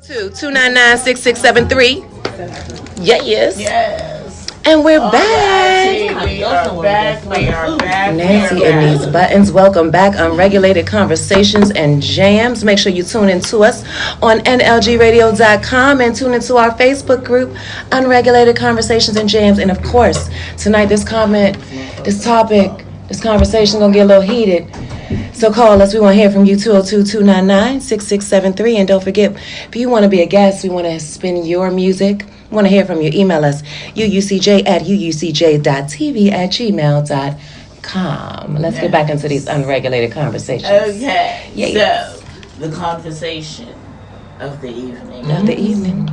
299-6673. Yes. Yes. And we're back. We are back. Nancy and these buttons. Welcome back. Unregulated Conversations and Jams. Make sure you tune in to us on nlgradio.com and tune into our Facebook group, Unregulated Conversations and Jams. And of course, tonight this conversation gonna get a little heated. So call us. We want to hear from you, 202-299-6673. And don't forget, if you want to be a guest, we want to spin your music. We want to hear from you. Email us, uucj@uucj.tv@gmail.com. Let's get back into these unregulated conversations. Okay. Yeah. So, the conversation of the evening. Of the evening.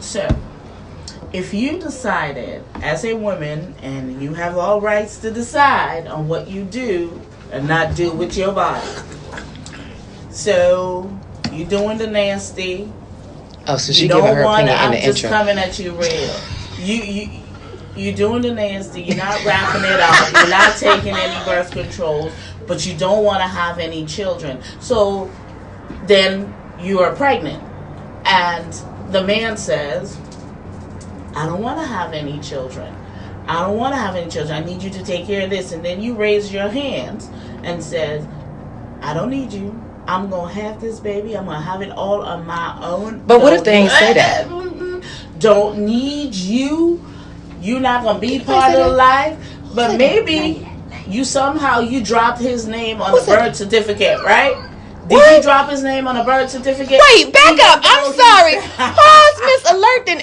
So, if you decided as a woman, and you have all rights to decide on what you do and not do with your body. So, you doing the nasty. Oh, so she giving her opinion in the I'm just intro. coming at you real. You doing the nasty. You're not wrapping it up. You're not taking any birth controls, but you don't want to have any children. So, then you are pregnant. And the man says, I don't want to have any children. I don't want to have any children. I need you to take care of this. And then you raise your hands and says, I don't need you. I'm going to have this baby. I'm going to have it all on my own. But what if they ain't say that? Don't need you. You're not going to be part of life. But maybe you dropped his name on the birth certificate, right? Did you drop his name on a birth certificate? Wait, back up. I'm sorry. Pause, Miss Alert, then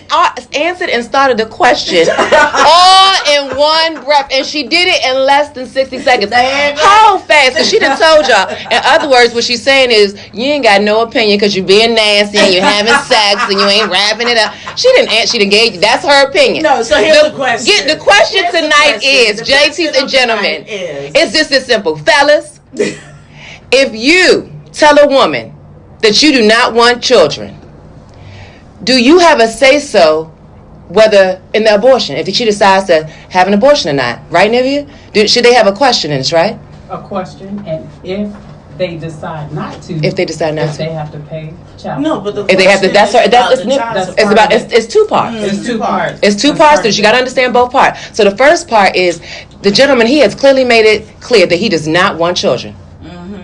answered and started the question all in one breath. And she did it in less than 60 seconds. How fast? Because she done told y'all. In other words, what she's saying is, you ain't got no opinion because you being nasty and you having sex and you ain't wrapping it up. She didn't gave you. That's her opinion. No, so here's the question. The question tonight is, JT's and gentlemen, is this simple? Fellas, if you tell a woman that you do not want children, do you have a say-so whether in the abortion, if she decides to have an abortion or not? Right, Nivea? Should they have a question in this, right? A question, and if they decide not to. If they decide not to. They have to pay child. No, but the if they have to, it's two parts. It's two parts. It's two parts, so you got to understand both parts. So the first part is, the gentleman, he has clearly made it clear that he does not want children.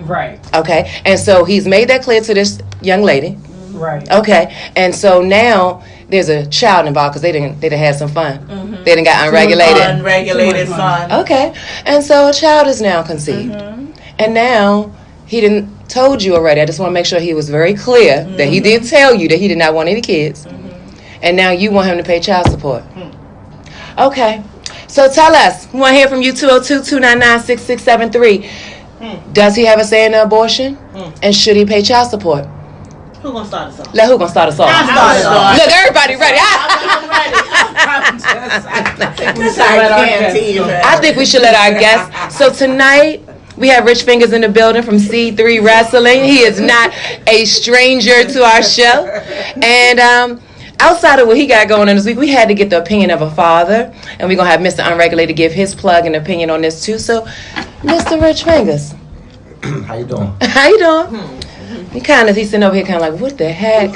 Right. Okay, and so he's made that clear to this young lady. Right. Okay, and so now there's a child involved because they didn't have some fun. Mm-hmm. They didn't got unregulated fun. Okay, and so a child is now conceived, and now he didn't told you already. I just want to make sure he was very clear that he did tell you that he did not want any kids, and now you want him to pay child support. Okay, so tell us. We want to hear from you. 202-299-6673. Does he have a say in the abortion? And should he pay child support? Who gonna start us off? Who gonna start us off? Look, everybody ready. I think we should let our guests. So tonight we have Rich Fingaz in the building from C3 Wrestling. He is not a stranger to our show. And outside of what he got going on this week, we had to get the opinion of a father. And we're going to have Mr. Unregulated give his plug and opinion on this too. So, Mr. Rich Fingaz. How you doing? How you doing? He's sitting over here kind of like, what the heck?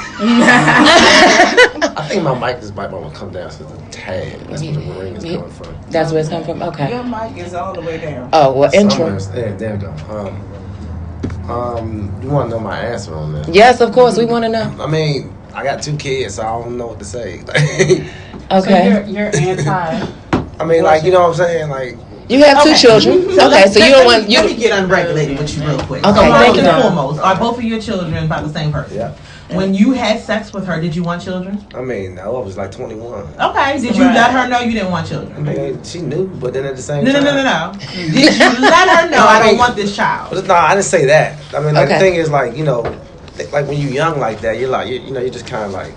I think my mic might want to come down so the tag. That's where the ring is coming from. That's where it's coming from? Okay. Your mic is all the way down. Oh, well, intro. There we go. You want to know my answer on this? Yes, of course. We want to know. I mean, I got 2 kids, so I don't know what to say. Okay. So you're anti. I mean, like, you know what I'm saying? Like, you have 2 children. Okay, so you don't want... Let me get unregulated with you real quick. Okay, so thank first you. and foremost, are both of your children by the same person? yeah. When you had sex with her, did you want children? I mean, I was like 21. Okay. Did you let her know you didn't want children? I mean, she knew, but then at the same No. time... No. Did you let her know I don't want this child? No, I didn't say that. I mean, like, Okay. the thing is, like, you know, like when you're young like that, you're like, you're just kind of like,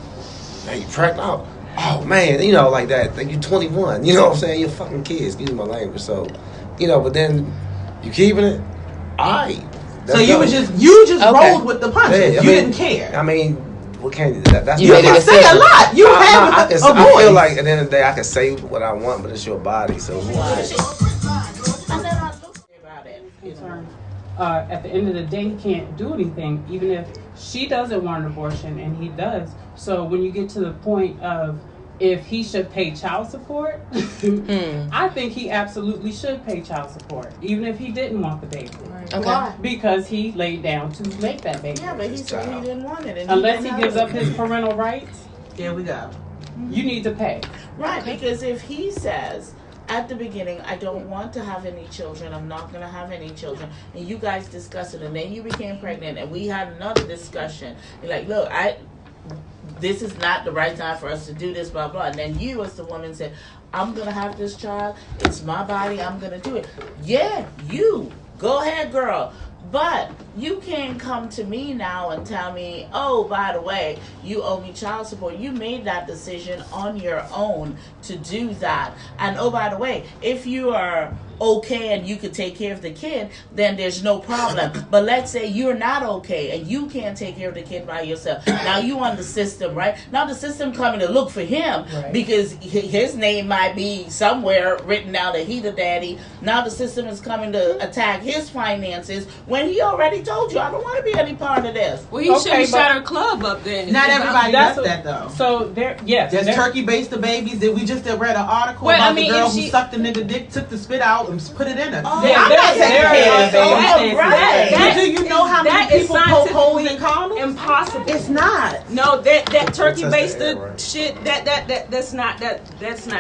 hey, you pregnant? Oh, man, you know, like that. Like, you're 21. You know what I'm saying? You're fucking kids. Excuse my language. So, you know, but then you keeping it? All right. So you just rolled with the punches. You didn't care. I mean, what can you? That's You made a say a lot. You have I a voice. feel like at the end of the day, I can say what I want, but it's your body. So At the end of the day, he can't do anything, even if she doesn't want an abortion and he does. So when you get to the point of if he should pay child support, I think he absolutely should pay child support, even if he didn't want the baby. Okay. Why? Because he laid down to make that baby. Yeah, but he said he didn't want it. And unless he gives up his parental rights, Here we go. you need to pay. Right, because if he says at the beginning, I don't want to have any children, I'm not going to have any children, and you guys discussed it, and then you became pregnant, and we had another discussion, you're like, look, this is not the right time for us to do this, blah, blah, and then you as the woman said, I'm going to have this child, it's my body, I'm going to do it. Yeah, you, go ahead, girl. But you can't come to me now and tell me, oh, by the way, you owe me child support. You made that decision on your own to do that. And oh, by the way, if you are okay and you could take care of the kid, then there's no problem. But let's say you're not okay and you can't take care of the kid by yourself. Now you on the system, right? Now the system coming to look for him because his name might be somewhere written down that he the daddy. Now the system is coming to attack his finances when he already told you, I don't want to be any part of this. Well, he should have shut her club up then. Not everybody does that though. So there's turkey based the babies. That we just read an article about the girl who sucked the nigga dick, took the spit out, and put it in her. Oh, I'm not taking care of That- Do you know how many people poke holes in condoms? Impossible. It's not. No, that turkey That's based the air, right? shit. That's not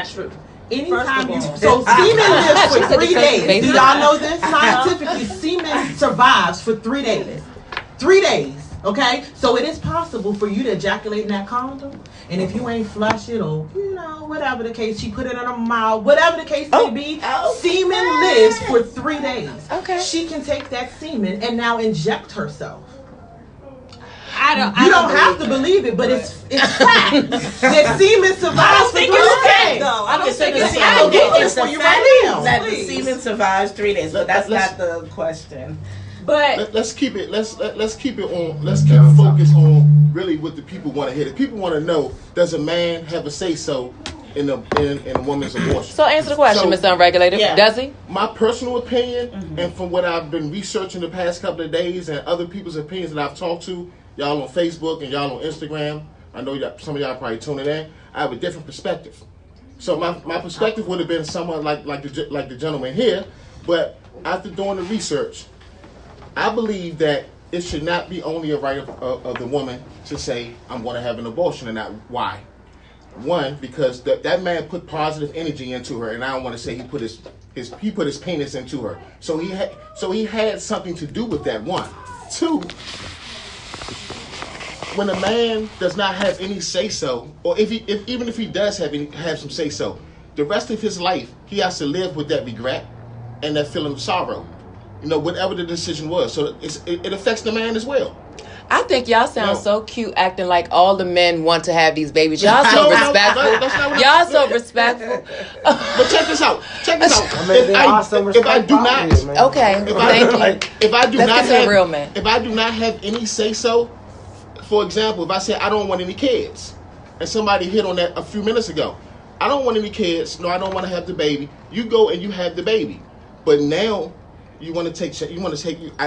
true. Anytime you First so semen lives for 3 days. baby. Do y'all know this? Scientifically, semen survives for 3 days. 3 days. Okay, so it is possible for you to ejaculate in that condom, and if you ain't flush it or whatever the case, she put it in her mouth, whatever the case may be, semen lives for 3 days. Okay. She can take that semen and now inject herself. I You don't have to believe it, but it's fact that semen survives for 3 days. though. I don't think it's it's it's for the you fact right now. that the Please. semen survives 3 days, but that's not the question. But Let's keep it. Let's keep it on. Let's keep focus on really what the people want to hear. The people want to know: does a man have a say so in a woman's abortion? So answer the question, So- Mr. Unregulated. Yeah. Does he? My personal opinion, and from what I've been researching the past couple of days, and other people's opinions that I've talked to, y'all on Facebook and y'all on Instagram. I know some of y'all probably tuning in. I have a different perspective. So my perspective would have been somewhat like the gentleman here, but after doing the research, I believe that it should not be only a right of the woman to say, I'm going to have an abortion, and not why. One, because that man put positive energy into her, and I don't want to say he put his penis into her. So he had something to do with that. One. Two, when a man does not have any say so, or even if he does have some say so, the rest of his life he has to live with that regret and that feeling of sorrow. Whatever the decision was. So it affects the man as well. I think y'all sound No. so cute acting like all the men want to have these babies. Y'all so No, respectful. that's not what Y'all so respectful. But check this out. I mean, they are some If I respect do boundaries, not, man. Okay, thank you. if I do Let's not get to the have real man. if I do not have any say so, for example, if I say I don't want any kids, and somebody hit on that a few minutes ago, I don't want any kids. No, I don't want to have the baby. You go and you have the baby, but now you want to take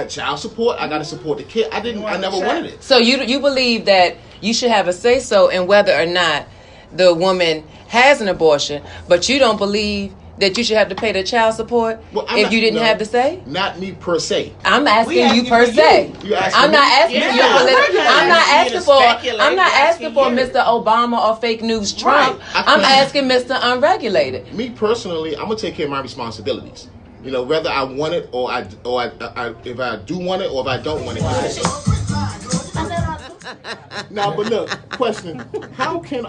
child support. I got to support the kid. I never wanted it. So you believe that you should have a say so in whether or not the woman has an abortion, but you don't believe that you should have to pay the child support if you didn't have the say? Not me per se. I'm asking you per se. You asking I'm me? not asking Yeah. you. I'm not asking for. I'm not asking for you. Mr. Obama or fake news Trump. Right. I'm asking Mr. Unregulated. Me personally, I'm gonna take care of my responsibilities. Whether I want it or I if I do want it or if I don't want it. Now, but look, question: how can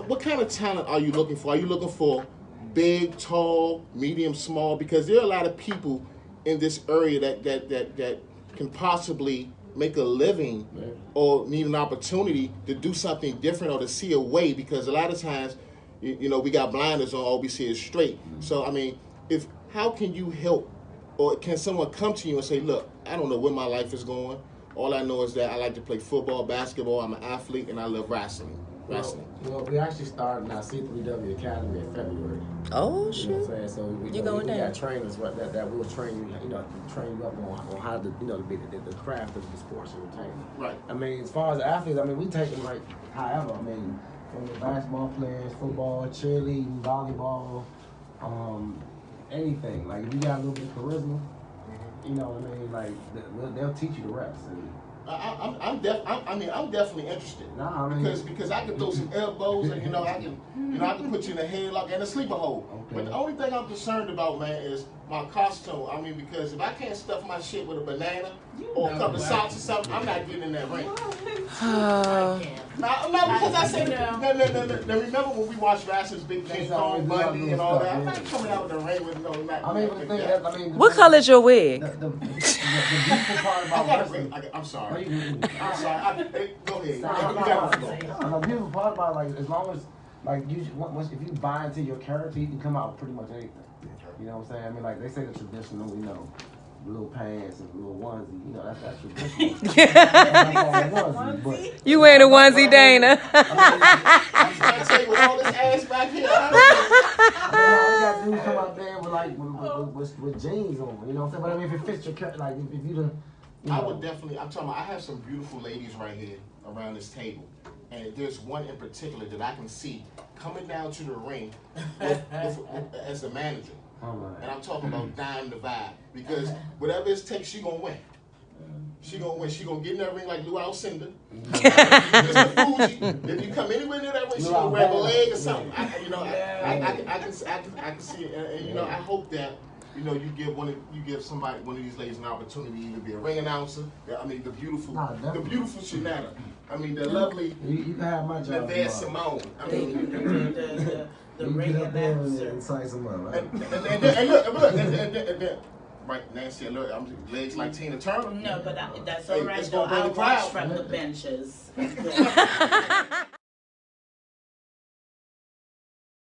what kind of talent are you looking for? Are you looking for big, tall, medium, small? Because there are a lot of people in this area that can possibly make a living or need an opportunity to do something different or to see a way. Because a lot of times, we got blinders on, all we see is straight. So I mean, how can you help, or can someone come to you and say, look, I don't know where my life is going. All I know is that I like to play football, basketball, I'm an athlete, and I love wrestling. wrestling? Well, we actually started our C3W Academy in February. Oh, You know shit. what I'm saying? So we going got down. trainers that will train you, train you up on how to, to be the craft of the sports entertainment. Right. I mean, as far as the athletes, I mean, we take them like, however, I mean, from the basketball players, football, cheerleading, volleyball, anything. Like, if you got a little bit of charisma, you know what I mean? Like, they'll teach you the reps. I'm definitely interested. Nah, I mean, because I can throw some elbows and I can put you in a headlock and a sleeper hold. Okay. But the only thing I'm concerned about, man, is my costume. I mean, because if I can't stuff my shit with a banana or a couple of socks or something, I'm not getting in that ring. No, because I said no. Remember when we watched Wrestlers, Big King Kong Bundy and all that? I'm not coming out in the ring with no. I mean, the thing is, What color's your wig? The beautiful part about wrestling. I'm sorry. No, I'm sorry. Go ahead. The beautiful part about as long as if you buy into your character, you can come out with pretty much anything. You know what I'm saying? I mean, like they say the traditional, little pants and little onesie. That's traditional. But You wearing a onesie, Dana? I tell you, with all this ass back here, you got dudes come out there with jeans on. You know what I'm saying? But I mean, if it fits your character, like if you I would definitely. I'm talking about. I have some beautiful ladies right here around this table, and there's one in particular that I can see coming down to the ring as the manager. And I'm talking about dime the vibe, because whatever it takes, she gonna win. She gonna win. She gonna get in that ring like Luau Cinder. Mr. Fuji. If you come anywhere near that ring, she gonna grab a leg or something. I can see it, and I hope that. You give one of these ladies an opportunity to either be a ring announcer. I mean, the beautiful Shanetta. I mean, the lovely. You can have my job. Nevada Simone. I mean, the ring announcer. And size them up, right? And look, right, Nancy, look, I'm legs like Tina Turner. No, but that's all right. It's Though gonna bring I'll the crowd. watch from the benches.